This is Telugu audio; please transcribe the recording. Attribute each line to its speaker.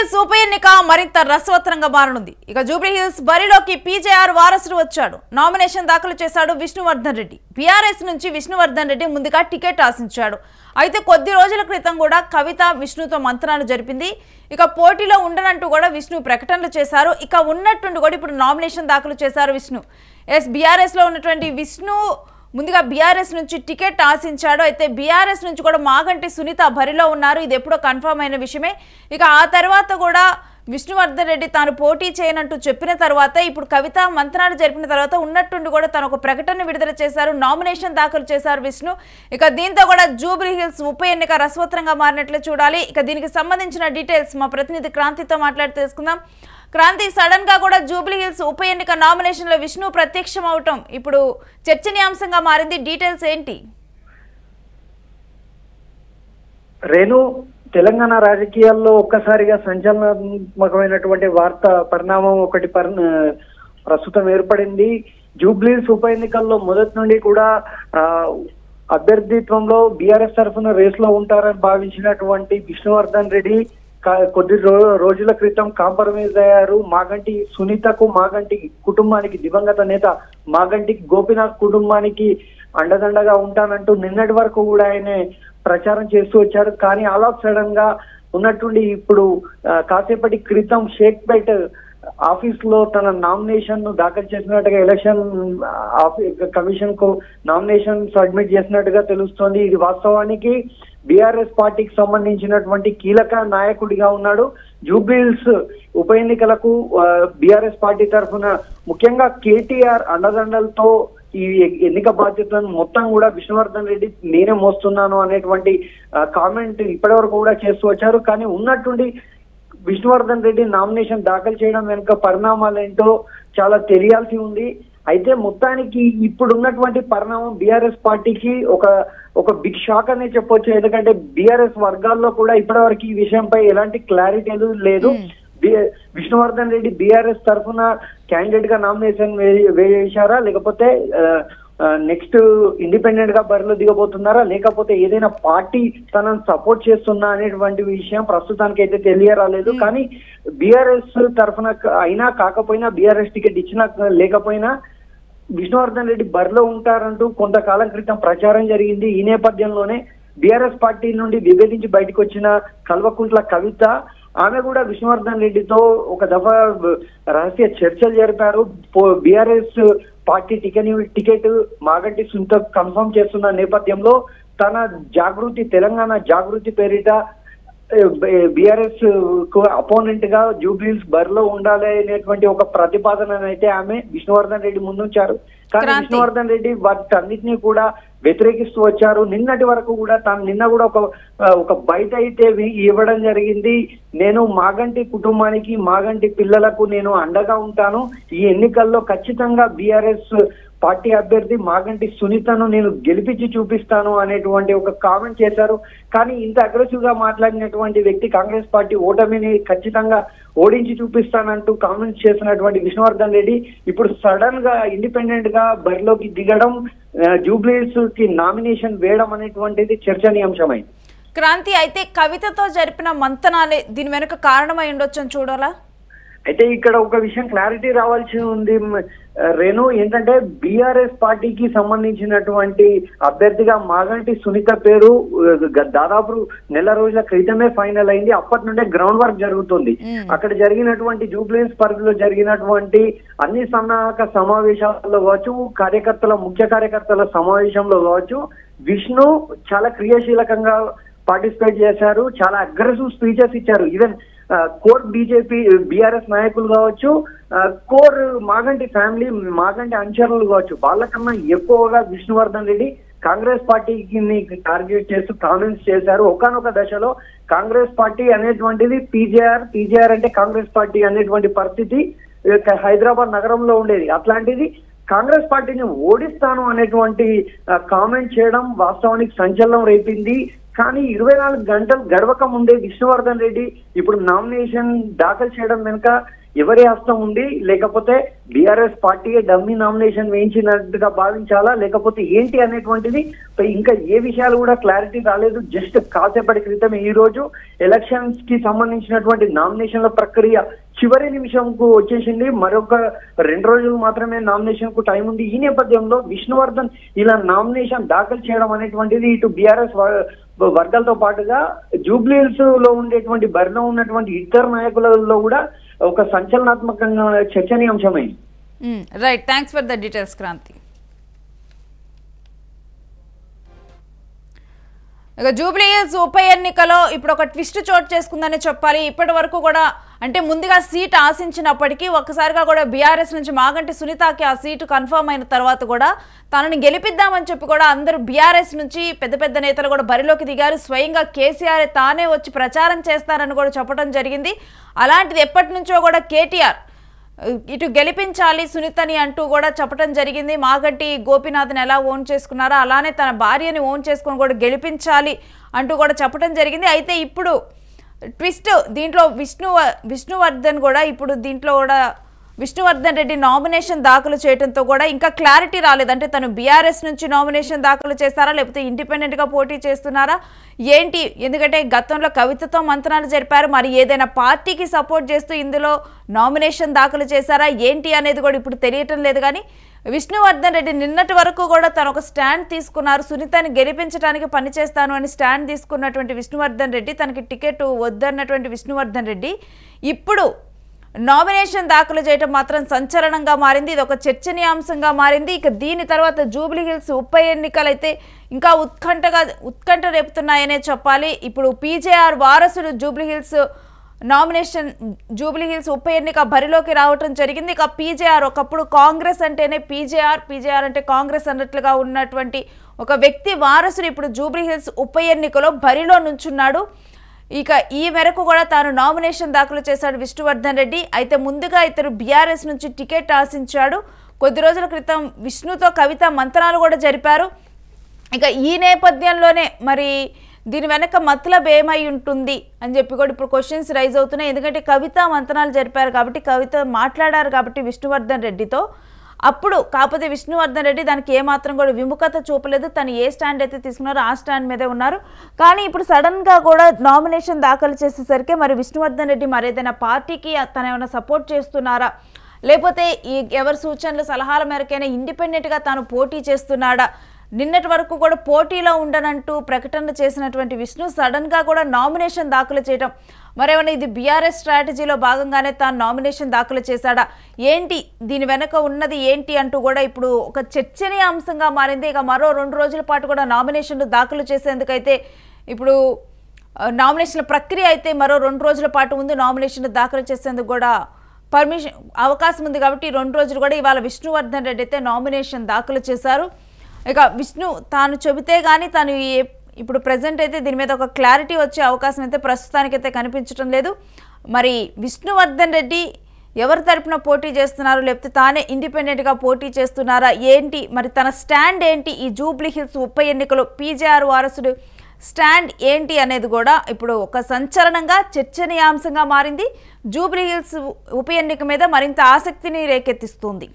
Speaker 1: జూబ్లీహిల్స్ ఉప ఎన్నిక మరింత రసవత్తరంగా మారనుంది. ఇక జూబ్లీహిల్స్ బరిలోకి పీజేఆర్ వారసుడు వచ్చాడు. నామినేషన్ దాఖలు చేశాడు విష్ణువర్ధన్ రెడ్డి. బీఆర్ఎస్ నుంచి విష్ణువర్ధన్ రెడ్డి ముందుగా టికెట్ ఆశించాడు. అయితే కొద్ది రోజుల క్రితం కూడా కవిత విష్ణుతో మంత్రాలు జరిపింది. ఇక పోటీలో ఉండనంటూ కూడా విష్ణు ప్రకటనలు చేశారు. ఇక ఉన్నట్టుండి కూడా ఇప్పుడు నామినేషన్ దాఖలు చేశారు విష్ణు. బీఆర్ఎస్ లో ఉన్నటువంటి విష్ణు ముందుగా బీఆర్ఎస్ నుంచి టికెట్ ఆశించాడు. అయితే బీఆర్ఎస్ నుంచి కూడా మాగంటి సునీత బరిలో ఉన్నారు. ఇది ఎప్పుడో కన్ఫర్మ్ అయిన విషయమే. ఇక ఆ తర్వాత కూడా విష్ణువర్ధన్ రెడ్డి తాను పోటీ చేయనంటూ చెప్పిన తర్వాత ఇప్పుడు కవిత మంత్రాలు జరిపిన తర్వాత ఉన్నట్టుండి కూడా తను ఒక ప్రకటన విడుదల చేశారు. నామినేషన్ దాఖలు చేశారు విష్ణు. ఇక దీంతో కూడా జూబ్లీహిల్స్ ఉప ఎన్నిక రసవత్తరంగా మారినట్లు చూడాలి. ఇక దీనికి సంబంధించిన డీటెయిల్స్ మా ప్రతినిధి క్రాంతితో మాట్లాడి తెలుసుకుందాం. క్రాంతి, సడన్ గా కూడా జూబ్లీహిల్స్ ఉప ఎన్నిక నామినేషన్ లో విష్ణు ప్రత్యక్షం అవటం ఇప్పుడు చర్చనీయాంశంగా మారింది. డీటెయిల్స్ ఏంటి?
Speaker 2: రేణు, తెలంగాణ రాజకీయాల్లో ఒక్కసారిగా సంచలనాత్మకమైనటువంటి వార్త పరిణామం ఒకటి ప్రస్తుతం ఏర్పడింది. జూబ్లీహిల్స్ ఉప ఎన్నికల్లో మొదటి నుండి కూడా అభ్యర్థిత్వంలో బీఆర్ఎస్ తరఫున రేస్ లో ఉంటారని భావించినటువంటి విష్ణువర్ధన్ రెడ్డి కొద్ది రోజుల క్రితం కాంప్రమైజ్ అయ్యారు. మాగంటి సునీతకు, మాగంటి కుటుంబానికి, దివంగత నేత మాగంటి గోపీనాథ్ కుటుంబానికి అండదండగా ఉంటానంటూ నిన్నటి వరకు కూడా ఆయన ప్రచారం చేస్తూ వచ్చారు. కానీ ఆల్ ఆఫ్ సడన్ గా ఉన్నట్టుండి ఇప్పుడు కాసేపటి క్రితం షేక్పేట్ ఆఫీస్ లో తన నామినేషన్ ను దాఖలు చేసినట్టుగా ఎలక్షన్ కమిషన్ కు నామినేషన్ సబ్మిట్ చేసినట్టుగా తెలుస్తోంది. ఇది వాస్తవానికి బీఆర్ఎస్ పార్టీకి సంబంధించినటువంటి కీలక నాయకుడిగా ఉన్నాడు. జూబ్లీహిల్స్ ఉప ఎన్నికలకు బీఆర్ఎస్ పార్టీ తరఫున ముఖ్యంగా కేటీఆర్ అండదండలతో ఈ ఎన్నిక బాధ్యతలను మొత్తం కూడా విష్ణువర్ధన్ రెడ్డి నేనే మోస్తున్నాను అనేటువంటి కామెంట్ ఇప్పటి వరకు కూడా చేస్తూ వచ్చారు. కానీ ఉన్నట్టుండి విష్ణువర్ధన్ రెడ్డి నామినేషన్ దాఖలు చేయడం వెనుక పరిణామాలు ఏంటో చాలా తెలియాల్సి ఉంది. అయితే మొత్తానికి ఇప్పుడు ఉన్నటువంటి పరిణామం బీఆర్ఎస్ పార్టీకి ఒక బిగ్ షాక్ అనే చెప్పొచ్చు. ఎందుకంటే బీఆర్ఎస్ వర్గాల్లో కూడా ఇప్పటివరకు ఈ విషయంపై ఎలాంటి క్లారిటీ లేదు. విష్ణువర్ధన్ రెడ్డి బీఆర్ఎస్ తరఫున క్యాండిడేట్ గా నామినేషన్ వేశారా, లేకపోతే నెక్స్ట్ ఇండిపెండెంట్ గా బరిలో దిగబోతున్నారా, లేకపోతే ఏదైనా పార్టీ తనను సపోర్ట్ చేస్తుందా అనేటువంటి విషయం ప్రస్తుతానికి అయితే తెలియరాలేదు. కానీ బీఆర్ఎస్ తరఫున అయినా కాకపోయినా, బీఆర్ఎస్ టికెట్ ఇచ్చినా లేకపోయినా విష్ణువర్ధన్ రెడ్డి బరిలో ఉంటారంటూ కొంతకాలం క్రితం ప్రచారం జరిగింది. ఈ నేపథ్యంలోనే బీఆర్ఎస్ పార్టీ నుండి విభేదించి బయటకు వచ్చిన కల్వకుంట్ల కవిత, ఆమె కూడా విష్ణువర్ధన్ రెడ్డితో ఒక దఫా రహస్య చర్చలు జరిపారు. BRS party ticket Maganti Sunitha confirm చేస్తున్న నేపథ్యంలో తన జాగృతి, తెలంగాణ జాగృతి పేరిట బీఆర్ఎస్ కు అపోనెంట్ గా జూబ్లీహిల్స్ బరిలో ఉండాలి అనేటువంటి ఒక ప్రతిపాదన అయితే ఆమె విష్ణువర్ధన్ రెడ్డి ముందుంచారు. కానీ విష్ణువర్ధన్ రెడ్డి వాటన్నిటినీ కూడా వ్యతిరేకిస్తూ వచ్చారు. నిన్నటి వరకు కూడా నిన్న కూడా ఒక బయట అయితే ఇవ్వడం జరిగింది. నేను మాగంటి కుటుంబానికి, మాగంటి పిల్లలకు నేను అండగా ఉంటాను. ఈ ఎన్నికల్లో ఖచ్చితంగా బీఆర్ఎస్ పార్టీ అభ్యర్థి మాగంటి సునీతను నేను గెలిపించి చూపిస్తాను అనేటువంటి ఒక కామెంట్ చేశారు. కానీ ఇంత అగ్రెసివ్ గా మాట్లాడినటువంటి వ్యక్తి కాంగ్రెస్ పార్టీ ఓటమిని ఖచ్చితంగా ఓడించి చూపిస్తానంటూ కామెంట్స్ చేసినటువంటి విష్ణువర్ధన్ రెడ్డి ఇప్పుడు సడన్ గా ఇండిపెండెంట్ గా బరిలోకి దిగడం, జూబ్లీహిల్స్ కి నామినేషన్ వేయడం అనేటువంటిది చర్చనీయాంశమైంది.
Speaker 1: క్రాంతి, అయితే కవితతో జరిపిన మంతనాలే దీని వెనుక కారణమై ఉండొచ్చు అని చూడాలా?
Speaker 2: అయితే ఇక్కడ ఒక విషయం క్లారిటీ రావాల్సి ఉంది రేణు. ఏంటంటే బీఆర్ఎస్ పార్టీకి సంబంధించినటువంటి అభ్యర్థిగా మాగంటి సునీత పేరు దాదాపు నెల రోజుల క్రితమే ఫైనల్ అయింది. అప్పటి నుండే గ్రౌండ్ వర్క్ జరుగుతుంది. అక్కడ జరిగినటువంటి జూబ్లీహిల్స్ పరిధిలో జరిగినటువంటి అన్ని సన్నాహక సమావేశాల్లో కావచ్చు, ముఖ్య కార్యకర్తల సమావేశంలో కావచ్చు, విష్ణు చాలా క్రియాశీలకంగా పార్టిసిపేట్ చేశారు. చాలా అగ్రెసివ్ స్పీచెస్ ఇచ్చారు. ఈవెన్ కోర్ బీఆర్ఎస్ నాయకులు కావచ్చు, కోర్ మాగంటి ఫ్యామిలీ, మాగంటి అనుచరులు కావచ్చు, వాళ్ళకన్నా ఎక్కువగా విష్ణువర్ధన్ రెడ్డి కాంగ్రెస్ పార్టీని టార్గెట్ చేస్తూ కామెంట్స్ చేశారు. ఒకానొక దశలో కాంగ్రెస్ పార్టీ అనేటువంటిది పీజేఆర్ అంటే కాంగ్రెస్ పార్టీ అనేటువంటి పరిస్థితి హైదరాబాద్ నగరంలో ఉండేది. అట్లాంటిది కాంగ్రెస్ పార్టీని ఓడిస్తాను అనేటువంటి కామెంట్ చేయడం వాస్తవానికి సంచలనం రేపింది. కానీ 24 గంటలు గడవక ముందే విష్ణువర్ధన్ రెడ్డి ఇప్పుడు నామినేషన్ దాఖలు చేయడం వెనుక ఎవరి హస్తం ఉంది, లేకపోతే బీఆర్ఎస్ పార్టీయే డమ్మీ నామినేషన్ వేయించినట్టుగా భావించాలా, లేకపోతే ఏంటి అనేటువంటిది ఇంకా ఏ విషయాలు కూడా క్లారిటీ రాలేదు. జస్ట్ కాసేపటి క్రితం ఈ రోజు ఎలక్షన్స్ కి సంబంధించినటువంటి నామినేషన్ల ప్రక్రియ చివరి నిమిషంకు వచ్చేసింది. మరొక 2 రోజులు మాత్రమే నామినేషన్ కు టైం ఉంది. ఈ నేపథ్యంలో విష్ణువర్ధన్ ఇలా నామినేషన్ దాఖలు చేయడం అనేటువంటిది ఇటు బీఆర్ఎస్ వర్గాలతో పాటుగా జూబ్లీహిల్స్ లో ఉండేటువంటి బరిలో ఉన్నటువంటి ఇతర నాయకులలో కూడా ఒక సంచలనాత్మకంగా చర్చనీయాంశమైంది.
Speaker 1: Right, thanks for the details Kranti. ఇక జూబ్లీహిల్స్ ఉప ఎన్నికలో ఇప్పుడు ఒక ట్విస్ట్ చోటు చేసుకుందని చెప్పాలి. ఇప్పటి వరకు కూడా అంటే ముందుగా సీట్ ఆశించినప్పటికీ ఒక్కసారిగా కూడా బీఆర్ఎస్ నుంచి మాగంటి సునీతకి ఆ సీటు కన్ఫర్మ్ అయిన తర్వాత కూడా తనని గెలిపిద్దామని చెప్పి కూడా అందరూ బీఆర్ఎస్ నుంచి పెద్ద పెద్ద నేతలు కూడా బరిలోకి దిగారు. స్వయంగా కేసీఆర్ తానే వచ్చి ప్రచారం చేస్తారని కూడా చెప్పడం జరిగింది. అలాంటిది ఎప్పటి నుంచో కూడా కేటీఆర్ ఇటు గెలిపించాలి సునీతని అంటూ కూడా చెప్పడం జరిగింది. మాగంటి గోపీనాథ్ని ఎలా ఓన్ చేసుకున్నారో అలానే తన భార్యని ఓన్ చేసుకుని కూడా గెలిపించాలి అంటూ కూడా చెప్పడం జరిగింది. అయితే ఇప్పుడు ట్విస్ట్ దీంట్లో విష్ణువర్ధన్ కూడా ఇప్పుడు దీంట్లో కూడా విష్ణువర్ధన్ రెడ్డి నామినేషన్ దాఖలు చేయడంతో కూడా ఇంకా క్లారిటీ రాలేదు. అంటే తను బీఆర్ఎస్ నుంచి నామినేషన్ దాఖలు చేస్తారా లేకపోతే ఇండిపెండెంట్గా పోటీ చేస్తున్నారా ఏంటి, ఎందుకంటే గతంలో కవితతో మంత్రాలు జరిపారు. మరి ఏదైనా పార్టీకి సపోర్ట్ చేస్తూ ఇందులో నామినేషన్ దాఖలు చేశారా ఏంటి అనేది కూడా ఇప్పుడు తెలియటం లేదు. కానీ విష్ణువర్ధన్ రెడ్డి నిన్నటి వరకు కూడా తను ఒక స్టాండ్ తీసుకున్నారు. సునీతని గెలిపించడానికి పనిచేస్తాను అని స్టాండ్ తీసుకున్నటువంటి విష్ణువర్ధన్ రెడ్డి, తనకి టికెట్ వద్దన్నటువంటి విష్ణువర్ధన్ రెడ్డి ఇప్పుడు నామినేషన్ దాఖలు చేయడం మాత్రం సంచలనంగా మారింది. ఇది ఒక చర్చనీయాంశంగా మారింది. ఇక దీని తర్వాత జూబ్లీహిల్స్ ఉప ఎన్నికలైతే ఇంకా ఉత్కంఠ రేపుతున్నాయనే చెప్పాలి. ఇప్పుడు పీజేఆర్ వారసుడు జూబ్లీహిల్స్ ఉప ఎన్నిక బరిలోకి రావటం జరిగింది. ఇక పీజేఆర్ ఒకప్పుడు కాంగ్రెస్ అంటేనే పీజేఆర్ అంటే కాంగ్రెస్ అన్నట్లుగా ఉన్నటువంటి ఒక వ్యక్తి వారసుడు ఇప్పుడు జూబ్లీహిల్స్ ఉప ఎన్నికలో బరిలో నుంచున్నాడు. ఇక ఈ మేరకు కూడా తాను నామినేషన్ దాఖలు చేశాడు విష్ణువర్ధన్ రెడ్డి. అయితే ముందుగా ఇతను బీఆర్ఎస్ నుంచి టికెట్ ఆశించాడు. కొద్ది రోజుల క్రితం విష్ణుతో కవిత మంత్రాలు కూడా జరిపారు. ఇక ఈ నేపథ్యంలోనే మరి దీని వెనక మతలబ్ ఏమై ఉంటుంది అని చెప్పి కూడా ఇప్పుడు క్వశ్చన్స్ రైజ్ అవుతున్నాయి. ఎందుకంటే కవిత మంత్రాలు జరిపారు కాబట్టి, కవిత మాట్లాడారు కాబట్టి విష్ణువర్ధన్ రెడ్డితో, అప్పుడు కాకపోతే విష్ణువర్ధన్ రెడ్డి దానికి ఏమాత్రం కూడా విముఖత చూపలేదు. తను ఏ స్టాండ్ అయితే తీసుకున్నారో ఆ స్టాండ్ మీదే ఉన్నారు. కానీ ఇప్పుడు సడన్గా కూడా నామినేషన్ దాఖలు చేసేసరికి మరి విష్ణువర్ధన్ రెడ్డి మరి ఏదైనా పార్టీకి తను ఏమైనా సపోర్ట్ చేస్తున్నారా లేకపోతే ఎవరి సూచనలు సలహాల మేరకైనా ఇండిపెండెంట్గా తాను పోటీ చేస్తున్నాడా, నిన్నటి వరకు కూడా పోటీలో ఉండనంటూ ప్రకటన చేసినటువంటి విష్ణు సడన్గా కూడా నామినేషన్ దాఖలు చేయడం మరేమైనా ఇది బీఆర్ఎస్ స్ట్రాటజీలో భాగంగానే తాను నామినేషన్ దాఖలు చేశాడా ఏంటి, దీని వెనక ఉన్నది ఏంటి అంటూ కూడా ఇప్పుడు ఒక చర్చనీయాంశంగా మారింది. ఇక మరో 2 రోజుల పాటు కూడా నామినేషన్లు దాఖలు చేసేందుకైతే ఇప్పుడు నామినేషన్ల ప్రక్రియ అయితే మరో 2 రోజుల పాటు ఉంది. నామినేషన్లు దాఖలు చేసేందుకు కూడా అవకాశం ఉంది కాబట్టి 2 రోజులు కూడా ఇవాళ విష్ణువర్ధన్ రెడ్డి అయితే నామినేషన్ దాఖలు చేశారు. ఇక విష్ణు తాను చెబితే కానీ తాను ఇప్పుడు ప్రజెంట్ అయితే దీని మీద ఒక క్లారిటీ వచ్చే అవకాశం అయితే ప్రస్తుతానికైతే కనిపించడం లేదు. మరి విష్ణువర్ధన్ రెడ్డి ఎవరి తరపున పోటీ చేస్తున్నారు లేకపోతే తానే ఇండిపెండెంట్గా పోటీ చేస్తున్నారా ఏంటి, మరి తన స్టాండ్ ఏంటి, ఈ జూబ్లీహిల్స్ ఉప ఎన్నికలో పీజేఆర్ వారసుడు స్టాండ్ ఏంటి అనేది కూడా ఇప్పుడు ఒక సంచలనంగా చర్చనీయాంశంగా మారింది. జూబ్లీహిల్స్ ఉప ఎన్నిక మీద మరింత ఆసక్తిని రేకెత్తిస్తుంది.